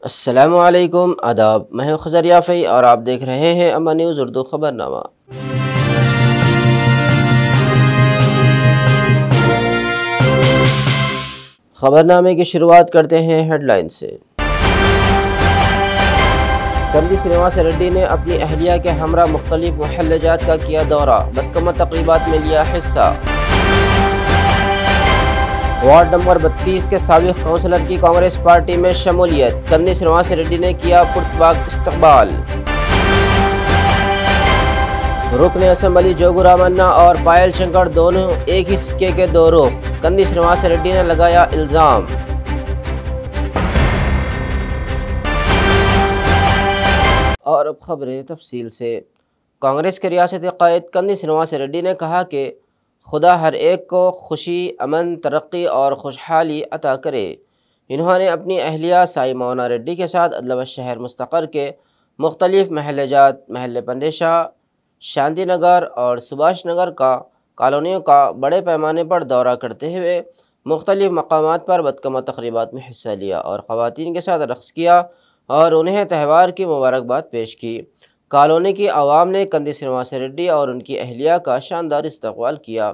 अस्सलामु अलैकुम, आदाब। मैं हूं खज़र याफ़ी और आप देख रहे हैं अमन न्यूज़ उर्दू खबरनामा। खबरनामे की शुरुआत करते हैं हेडलाइन से। कंदी श्रीनिवास रेड्डी ने अपनी अहलिया के हमरा मुख्तलिफ मुहल्लजात का किया दौरा, बदकमत तक़रीबात में लिया हिस्सा। वार्ड नंबर 32 के साबिक़ काउंसलर की कांग्रेस पार्टी में शमूलियत, कंदी श्रीनिवास रेड्डी ने किया पुरतबाक इस्तकबाल। रुकन असम्बली जोगू रामन्ना और पायल शंकर दोनों एक ही सिक्के के दो रुख, कंदी श्रीनिवास रेड्डी ने लगाया इल्ज़ाम। और अब खबरें तफसील से। कांग्रेस के रियासती क़ायद कंदी श्रीनिवास रेड्डी ने कहा कि खुदा हर एक को खुशी, अमन, तरक्की और खुशहाली अता करे। इन्होंने अपनी अहलिया साई मौना रेड्डी के साथ अदलाबाद शहर मुस्तक़र के मुख्तलिफ महल्लेजात महल पंडेशा, शांति नगर और सुभाष नगर का कॉलोनियों का बड़े पैमाने पर दौरा करते हुए मुख्तलिफ मकामात पर बदकमत तक़रीबात में हिस्सा लिया और ख़वातीन के साथ रक़्स किया और उन्हें त्यौहार की मुबारकबाद पेश की। कॉलोनी की आवाम ने कंदी श्रीनिवास रेड्डी और उनकी अहलिया का शानदार इस्तक़बाल किया।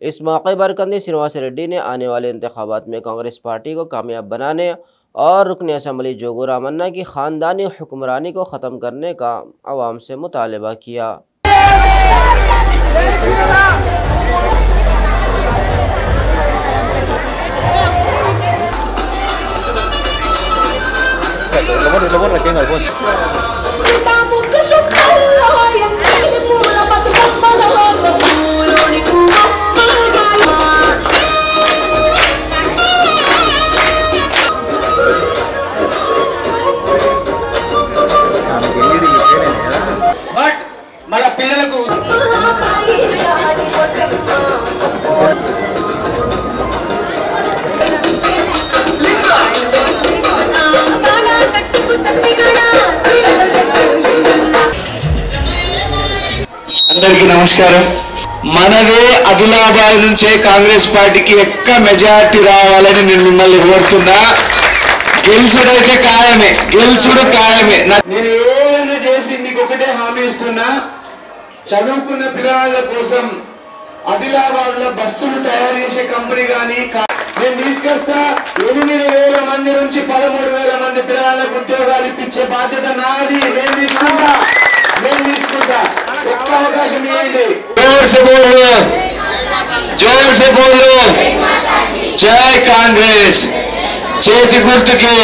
इस मौके पर कंदी श्रीनिवास रेड्डी ने आने वाले इंतखाबात में कांग्रेस पार्टी को कामयाब बनाने और रुकन असम्बली जोगू रामन्ना की ख़ानदानी हुक्मरानी को ख़त्म करने का आवाम से मुतालबा किया। మన పిల్లలకు అందరికీ నమస్కారం। మనదే ఆదిలాబాద్ నుంచే కాంగ్రెస్ పార్టీకి ఎక్కువ మెజారిటీ రావాలని నేను మిమ్మల్ని కోరుతున్నా। గెలుచుడైతే ఖాయమే, గెలుచుడు ఖాయమే। నేను ఏమైనా చేసి మీకు ఒకటే హామీ ఇస్తున్నా, చదువుకున్న పిల్లల కోసం ఆదిలాబాద్ లో బస్సులు తయారు చేసే కంపెనీ కానీ నేను తీసుకొస్తా। 8,000 మంది నుంచి 13,000 మంది పిల్లలకు ఉద్యోగాలు ఇప్పించే బాధ్యత నాది। నేను తీసుకుంటా ఒక్క అవకాశం ఇవ్వండి। జోర్ సే బోలో జై కాంగ్రెస్, చేతి గుర్తుకి।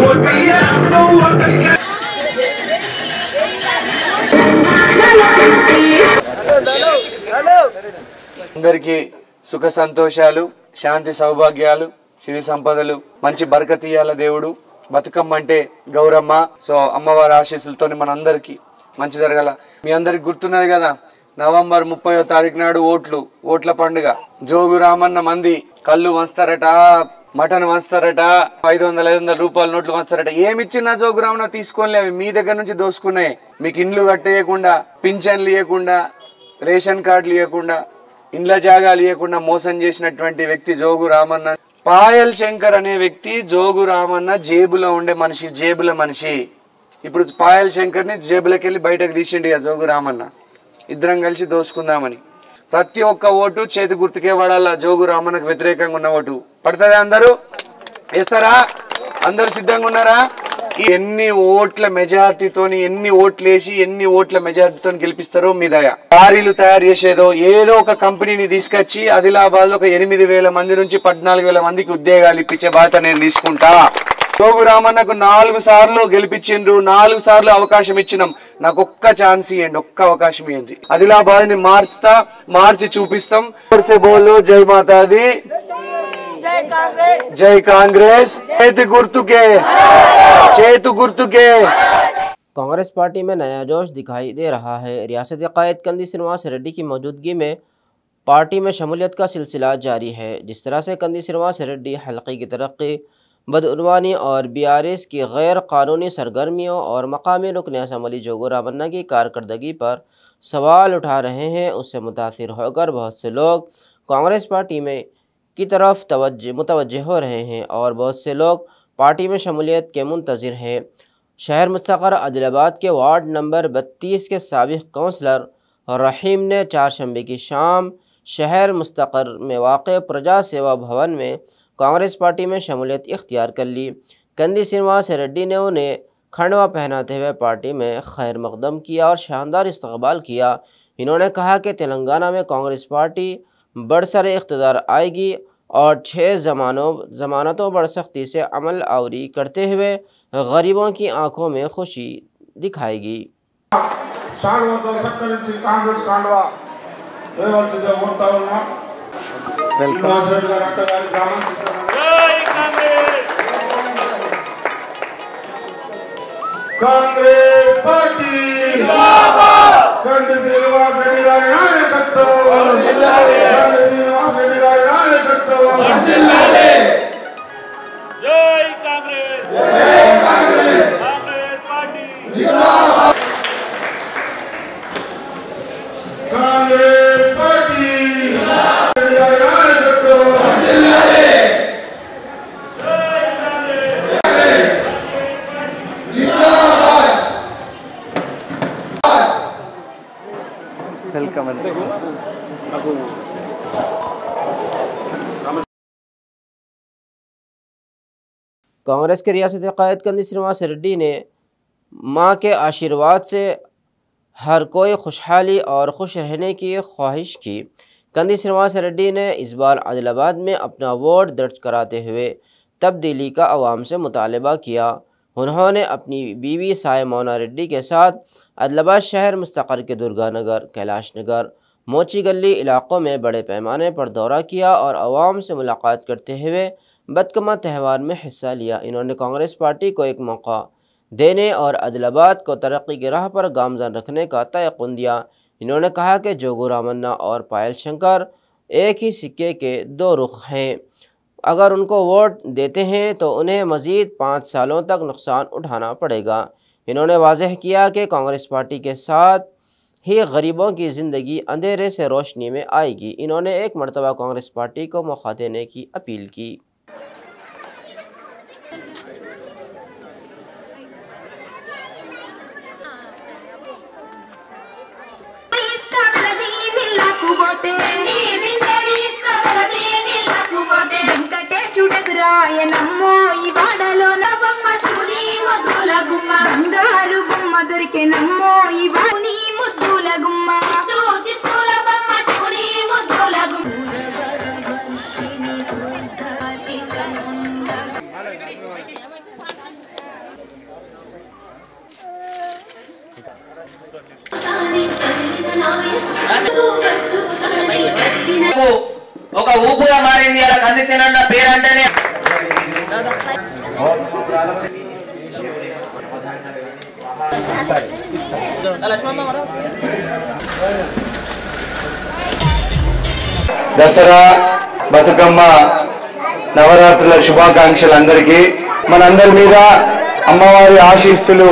What అందరికీ సుఖ సంతోషాలు, శాంతి సౌభాగ్యాలు, సిరి సంపదలు, మంచి బరకతీయాల దేవుడు. బతుకమ్మ అంటే గౌరమ్మ. సో అమ్మవారి ఆశీస్సులతో మనందరికీ మంచి జరగాల. మీ అందరికి గుర్తున్నది కదా, నవంబర్ 30వ తారీఖు నాడు ఓట్ల పండుగ. జోగు రామన్న మంది కళ్ళు వంచుతారట, మటన్ వంచుతారట, 500 రూపాయల నోట్లు వంచుతారట. ఏమిచ్చినా జోగు రామన్న తీసుకోలేవి, మీ దగ్గర నుంచి దోసుకున్నాయి. మీకు ఇండ్లు కట్టేయకుండా, పింఛన్లు ఇవ్వకుండా, రేషన్ కార్డులు ఇవ్వకుండా, ఇండ్ల జాగాలు ఇవ్వకుండా మోసం చేసినటువంటి వ్యక్తి జోగు రామన్న. పాయల్ శంకర్ అనే వ్యక్తి జోగు రామన్న జేబులో ఉండే మనిషి, జేబుల మనిషి. ఇప్పుడు పాయల్ శంకర్ ని జేబులకి వెళ్ళి బయటకు తీసిండు ఇక జోగు రామన్న. ఇద్దరం కలిసి దోసుకుందామని. ప్రతి ఒక్క ఓటు చేతి గుర్తుకే పడాలా. జోగు రామన్నకు వ్యతిరేకంగా ఉన్న ఓటు పడుతుందా? అందరూ వేస్తారా? అందరు సిద్ధంగా ఉన్నారా? ఎన్ని ఓట్ల మెజార్టీతోని, ఎన్ని ఓట్లు వేసి ఎన్ని ఓట్ల మెజార్టీతో గెలిపిస్తారో మీ దయ. లారీలు తయారు చేసేదో ఏదో ఒక కంపెనీని తీసుకొచ్చి ఆదిలాబాద్ లో ఒక 8,000 మంది నుంచి 14,000 మందికి ఉద్యోగాలు ఇప్పించే బాధ్యత నేను తీసుకుంటా. జోగు రామన్నకు 4 సార్లు గెలిపించిండ్రు, 4 సార్లు అవకాశం ఇచ్చినాం. నాకు ఒక్క ఛాన్స్ ఇవ్వండి, ఒక్క అవకాశం ఇవ్వండి. ఆదిలాబాద్ ని మార్చి చూపిస్తాం. బోలో జై మాతాది, जय कांग्रेस, చేతు గుర్తుకే। कांग्रेस पार्टी में नया जोश दिखाई दे रहा है। रियासती कायद कंदी श्रीनिवास रेड्डी की मौजूदगी में पार्टी में शमूलियत का सिलसिला जारी है। जिस तरह से कंदी श्रीनिवास रेड्डी हल्के की तरक्की, बदउनवानी और BRS की गैर कानूनी सरगर्मियों और मकामी रुकन असम्बली जोगू रामन्ना की कारकर्दगी पर सवाल उठा रहे हैं, उससे मुतासिर होकर बहुत से लोग कांग्रेस पार्टी में की तरफ मुतवज्जे हो रहे हैं और बहुत से लोग पार्टी में शमूलियत के मुंतज़िर हैं। शहर मुस्तक़र आदिलाबाद के वार्ड नंबर 32 के साबिक़ काउंसलर रहीम ने 4 शंबे की शाम शहर मुस्तक़र में वाक़ प्रजा सेवा भवन में कांग्रेस पार्टी में शमूलियत इख्तियार कर ली। कंदी श्रीनिवास रेड्डी ने उन्हें खंडवा पहनाते हुए पार्टी में खैर मकदम किया और शानदार इस्तकबाल किया। इन्होंने कहा कि तेलंगाना में कांग्रेस पार्टी बरसर इख्तिदार आएगी और 6 ज़मानतों पर सख्ती से अमल आवरी करते हुए गरीबों की आंखों में खुशी दिखाएगी। कांग्रेस पार्टी कंदी श्रीनिवास रेड्डी गारी नायकत्व, कंदी श्रीनिवास रेड्डी गारी नायकत्व, जय कांग्रेस, जय कांग्रेस, कांग्रेस पार्टी जिंदाबाद, कांग्रेस पार्टी जिंदाबाद, रेड्डी गारी नायकत्व, कांग्रेस के रियासती कायद कंदी श्रीनिवास रेड्डी ने माँ के आशीर्वाद से हर कोई खुशहाली और खुश रहने की ख्वाहिश की। कंदी श्रीनिवास रेड्डी ने इस बार आदिलाबाद में अपना वोट दर्ज कराते हुए तब्दीली का अवाम से मुतालबा किया। उन्होंने अपनी बीवी साय मोना रेड्डी के साथ आदिलाबाद शहर मुस्तक़र के दुर्गा नगर, कैलाश नगर, मोची गली इलाक़ों में बड़े पैमाने पर दौरा किया और आवाम से मुलाकात करते हुए बदकमा त्यौहार में हिस्सा लिया। इन्होंने कांग्रेस पार्टी को एक मौका देने और आदिलाबाद को तरक्की की राह पर गामज़न रखने का तयक़ुन दिया। इन्होंने कहा कि जोगू रामन्ना और पायल शंकर एक ही सिक्के के 2 रुख हैं। अगर उनको वोट देते हैं तो उन्हें मज़ीद 5 सालों तक नुकसान उठाना पड़ेगा। इन्होंने वाज़ेह किया कि कांग्रेस पार्टी के साथ ही गरीबों की ज़िंदगी अंधेरे से रोशनी में आएगी। इन्होंने एक मरतबा कांग्रेस पार्टी को मौका देने की अपील की। నమ్మో ఈ వాడలో నవమ్మ శివుని ముద్దుల గుమ్మ, బంగారు గుమ్మ దొరికే నమ్మో ఈ వాణి ముద్దుల గుమ్మ, చిత్తుల బొమ్మ శివుని ముద్దుల గుమ్మ. ఒక ఊపుగా మారింది అలా కందిసేన అన్న పేరు అంటేనే. దసరా బతుకమ్మ నవరాత్రుల శుభాకాంక్షలు అందరికీ. మనందరి మీద అమ్మవారి ఆశీస్సులు,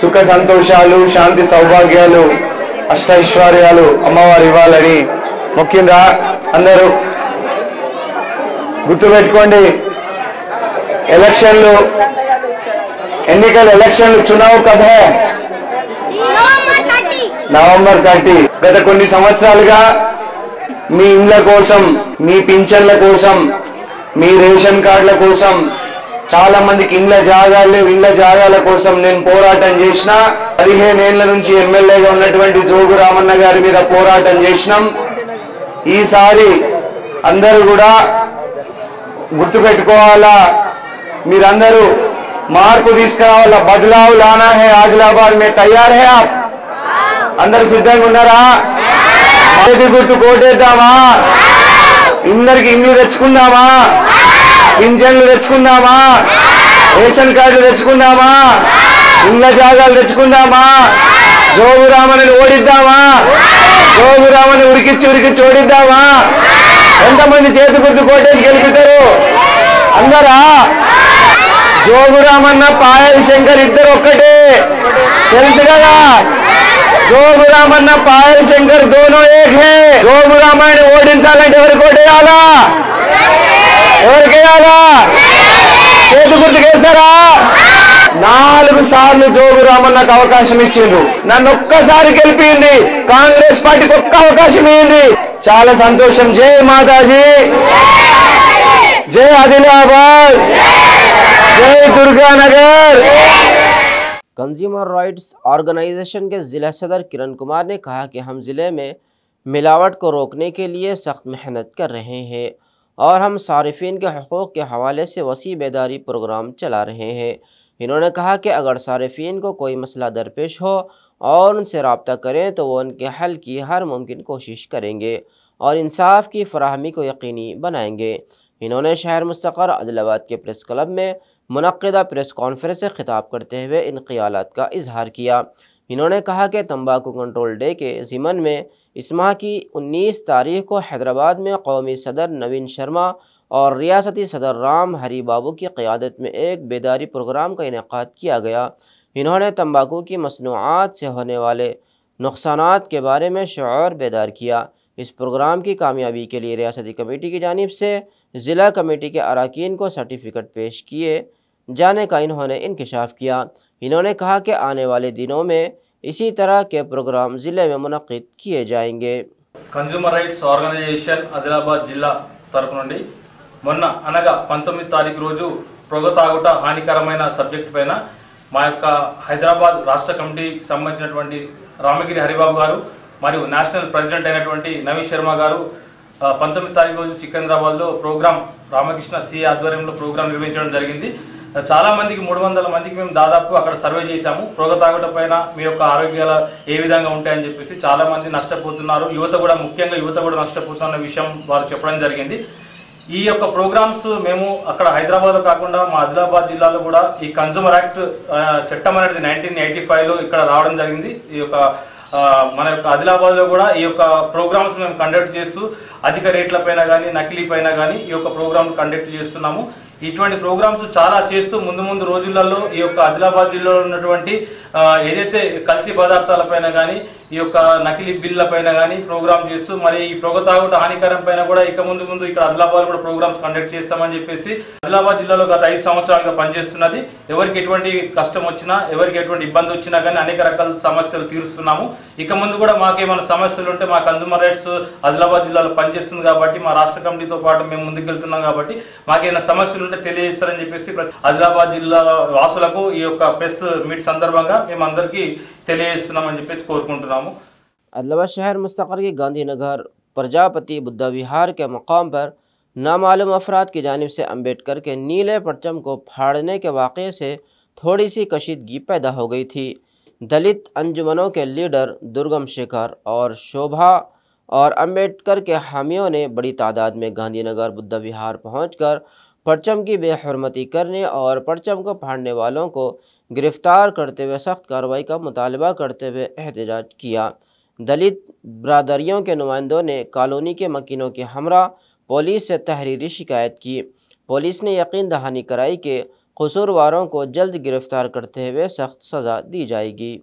సుఖ సంతోషాలు, శాంతి సౌభాగ్యాలు, అష్టైశ్వర్యాలు అమ్మవారు ఇవ్వాలని ముఖ్యంగా అందరూ గుర్తుపెట్టుకోండి. ఎలక్షన్లు, ఎన్నికల ఎలక్షన్లు చునావ్ కబ్ హై? నవంబర్ 30. గత కొన్ని సంవత్సరాలుగా మీ ఇండ్ల కోసం, మీ పింఛన్ల కోసం, మీ రేషన్ కార్డుల కోసం, చాలా మందికి ఇండ్ల జాగాల కోసం నేను పోరాటం చేసిన. 15 ఏళ్ల నుంచి ఎమ్మెల్యేగా ఉన్నటువంటి జోగు రామన్న గారి మీద పోరాటం చేసినాం. ఈసారి అందరూ కూడా గుర్తుపెట్టుకోవాలా, మీరందరూ మార్పు తీసుకురావాలా. బదలావ్ లానా హై, ఆదిలాబాద్ మే తయార్ హై ఆప్? అందరూ సిద్ధంగా ఉన్నారా? మొదటి గుర్తు కోటేద్దామా? ఇందరికి ఇల్లు తెచ్చుకుందామా? పింఛన్లు తెచ్చుకుందామా? రేషన్ కార్డులు తెచ్చుకుందామా? ఇళ్ళ జాగాలు తెచ్చుకుందామా? జోగురామని ఓడిద్దామా? జోగురామని ఉరికిచ్చి ఓడిద్దామా? ఎంతమంది చేతి గుర్తు కోటేసి గెలుపుతారు? అందరా? జోగురామన్న, పాయల్ శంకర్ ఇద్దరు ఒక్కటే, తెలుసు కదా? జోగురామన్న, పాయల్ శంకర్ దోనో ఏక్ హే. జోగురామని ఓడించాలంటే ఎవరికి ఓటేయాలా? ఎవరికేయాలా? చేతి గుర్తుకేస్తారా? 4 సార్లు జోగురామన్నకు అవకాశం ఇచ్చిండ్రు. నన్ను ఒక్కసారి గెలిపింది. కాంగ్రెస్ పార్టీకి ఒక్క అవకాశం ఇవ్వండి. చాలా సంతోషం. జై మాతాజీ, जय आदिलाबाद, जय दुर्गा नगर। कंज्यूमर राइट्स ऑर्गेनाइजेशन के ज़िला सदर किरण कुमार ने कहा कि हम ज़िले में मिलावट को रोकने के लिए सख्त मेहनत कर रहे हैं और हम सारिफिन के हक़ूक़ के हवाले से वसी बेदारी प्रोग्राम चला रहे हैं। इन्होंने कहा कि अगर सारिफिन को कोई मसला दरपेश हो और उनसे रब्ता करें तो वो उनके हल की हर मुमकिन कोशिश करेंगे और इंसाफ की फराहमी को यकीनी बनाएंगे। इन्होंने शहर मुस्तक़र आदिलाबाद के प्रेस क्लब में मुनक़्क़िदा प्रेस कॉन्फ्रेंस से खिताब करते हुए इन ख़यालात का इजहार किया। इन्होंने कहा कि तंबाकू कंट्रोल डे के ज़िमन में इस माह की 19 तारीख को हैदराबाद में कौमी सदर नवीन शर्मा और रियासती सदर राम हरी बाबू की क़यादत में एक बेदारी प्रोग्राम का इनेक़ाद किया गया। इन्होंने तंबाकू की मसनूआत से होने वाले नुक़सानात के बारे में शऊर बेदार किया। इस प्रोग्राम की कामयाबी के लिए रियासती कमेटी की जानिब से ज़िला कमेटी के अरकान को सर्टिफिकेट पेश किए जाने का इन्होंने इंकशाफ किया। इन्होंने कहा कि आने वाले दिनों में इसी तरह के प्रोग्राम ज़िले में मुनक़्क़िद किए जाएंगे। कंज्यूमर राइट्स आर्गनाइजेशन आदिलाबाद जिला तरफ నుండి మొన్న అనగా 19 తారీఖు రోజు పొగ తాగుట హానికరమైన సబ్జెక్ట్ పైన మా యొక్క హైదరాబాద్ రాష్ట్ర కమిటీకి సంబంధించినటువంటి రామగిరి హరిబాబు గారు మరియు నేషనల్ ప్రెసిడెంట్ అయినటువంటి నవీన్ శర్మ గారు 19 తారీఖు రోజు సికింద్రాబాద్లో ప్రోగ్రామ్ రామకృష్ణ సి ఆధ్వర్యంలో ప్రోగ్రామ్ నిర్వహించడం జరిగింది। చాలా మందికి 300 మందికి మేము దాదాపు అక్కడ సర్వే చేశాము। పొగ తాగడం పైన మీ యొక్క ఆరోగ్యాలు ఏ విధంగా ఉంటాయని చెప్పేసి చాలా మంది నష్టపోతున్నారు, యువత కూడా ముఖ్యంగా యువత కూడా నష్టపోతున్న విషయం వారు చెప్పడం జరిగింది। ఈ యొక్క ప్రోగ్రామ్స్ మేము అక్కడ హైదరాబాద్లో కాకుండా మా ఆదిలాబాద్ జిల్లాలో కూడా ఈ కన్జ్యూమర్ యాక్ట్ చట్టం అనేది 1985లో ఇక్కడ రావడం జరిగింది। ఈ యొక్క మన యొక్క ఆదిలాబాద్లో కూడా ఈ యొక్క ప్రోగ్రామ్స్ మేము కండక్ట్ చేస్తూ అధిక రేట్ల పైన కానీ నకిలీ పైన కానీ ఈ యొక్క ప్రోగ్రామ్ కండక్ట్ చేస్తున్నాము। ఇటువంటి ప్రోగ్రామ్స్ చాలా చేస్తూ ముందు రోజులలో ఈ యొక్క ఆదిలాబాద్ జిల్లాలో ఉన్నటువంటి ఏదైతే కల్తీ పదార్థాల పైన కానీ ఈ యొక్క నకిలీ బిల్ల పైన కానీ ప్రోగ్రామ్ చేస్తూ మరి ఈ పొగ తాగుట హానికరం పైన కూడా ఇక ముందు ఇక్కడ ఆదిలాబాద్ కూడా ప్రోగ్రామ్స్ కండక్ట్ చేస్తామని చెప్పేసి ఆదిలాబాద్ జిల్లాలో గత 5 సంవత్సరాలుగా పనిచేస్తున్నది। ఎవరికి ఎటువంటి కష్టం వచ్చినా ఎవరికి ఎటువంటి ఇబ్బంది వచ్చినా కానీ అనేక రకాల సమస్యలు తీరుస్తున్నాము। ఇక ముందు కూడా మాకేమైనా సమస్యలు ఉంటే మా కన్జ్యూమర్ రైట్స్ ఆదిలాబాద్ జిల్లాలో పనిచేస్తుంది కాబట్టి మా రాష్ట్ర కమిటీతో పాటు మేము ముందుకెళ్తున్నాం కాబట్టి మాకేమైనా సమస్యలు ఉంటే తెలియజేస్తారని చెప్పేసి ఆదిలాబాద్ జిల్లా వాసులకు ఈ యొక్క ప్రెస్ మీట్ సందర్భంగా మేము అందరికీ తెలియజేస్తున్నామని చెప్పేసి కోరుకుంటున్నాము। आदिलाबाद शहर मुस्तक़र की गांधी नगर प्रजापति बुद्धा विहार के मकाम पर नामालूम अफराद की जानिब से अम्बेडकर के नीले परचम को फाड़ने के वाक़े से थोड़ी सी कशीदगी पैदा हो गई थी। दलित अंजुमनों के लीडर दुर्गम शेखर और शोभा और अंबेडकर के हामियों ने बड़ी तादाद में गांधीनगर बुद्ध विहार पहुंचकर परचम की बेहरमती करने और परचम को फाड़ने वालों को गिरफ्तार करते हुए सख्त कार्रवाई का मुतालबा करते हुए एहतजाज किया। दलित बरादरियों के नुमाइंदों ने कॉलोनी के मकीनों के हमरा पुलिस से तहरीरी शिकायत की। पुलिस ने यकीन दहानी कराई कि कसूरवारों को जल्द गिरफ्तार करते हुए सख्त सज़ा दी जाएगी।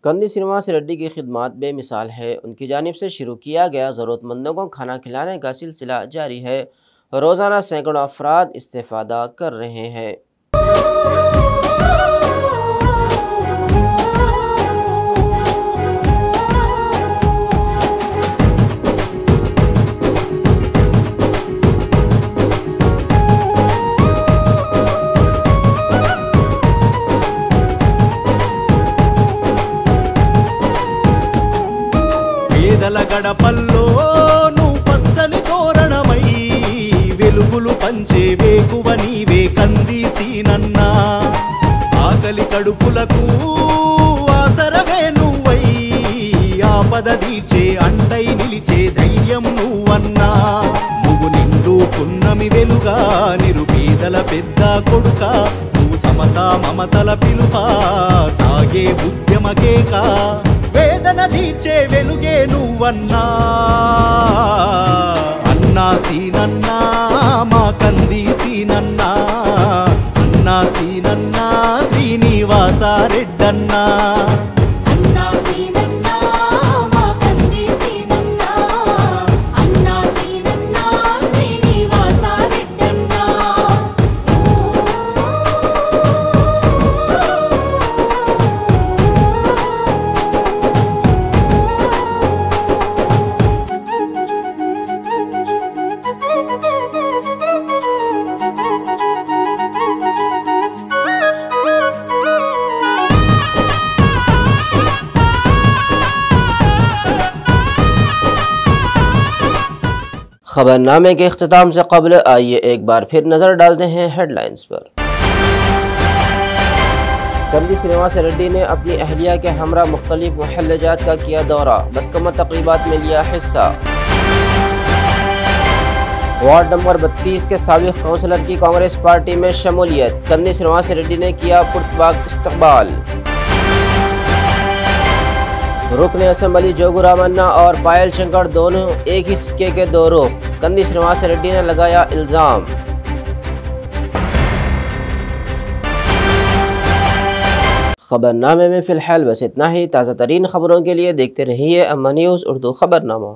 कंदी श्रीनिवास रेड्डी की खिदमत बेमिसाल है। उनकी जानिब से शुरू किया गया ज़रूरतमंदों को खाना खिलाने का सिलसिला जारी है। रोज़ाना सैकड़ों अफराद इस्तेफ़ादा कर रहे हैं। గడపల్లో నువ్వు పచ్చని తోరణమై వెలుగులు పంచే వేకువ నీవే కందిసీనన్నా ఆకలి కడుపులకు ఆసరవే నువ్వై ఆపద తీర్చే అండై నిలిచే ధైర్యం నువ్వన్నా నువ్వు నిండు పున్నమి వెలుగా నిరుపేదల పెద్ద కొడుక నువ్వు సమతా మమతల పిలుపా సాగే ఉద్యమకేక వేదన తీర్చే వెలుగే నువ్వన్నా అన్నా సీనన్నా మా కంది సీనన్నా అన్నా సీనన్నా శ్రీనివాస రెడ్డన్నా खबरनामे के इख्तिताम से कबल आइए एक बार फिर नज़र डालते हैं हेडलाइंस पर। कंदी श्रीनिवास रेड्डी ने अपनी अहलिया के हमरा मुख्तलिफ मुहल्लजात का किया दौरा, बदकमत तकरीबात में लिया हिस्सा। वार्ड नंबर 32 के साबिक काउंसलर की कांग्रेस पार्टी में शमूलियत, कंदी श्रीनिवास रेड्डी ने किया पुरतबाक इस्तकबाल। रुकन असेंबली जोगू रामन्ना और पायल शंकर दोनों एक ही सिक्के के दो रुख, कंदी श्रीनिवास रेड्डी ने लगाया इल्ज़ाम। खबरनामे में फ़िलहाल बस इतना ही। ताज़ा तरीन खबरों के लिए देखते रहिए अम्मा न्यूज़ उर्दू खबरनामा।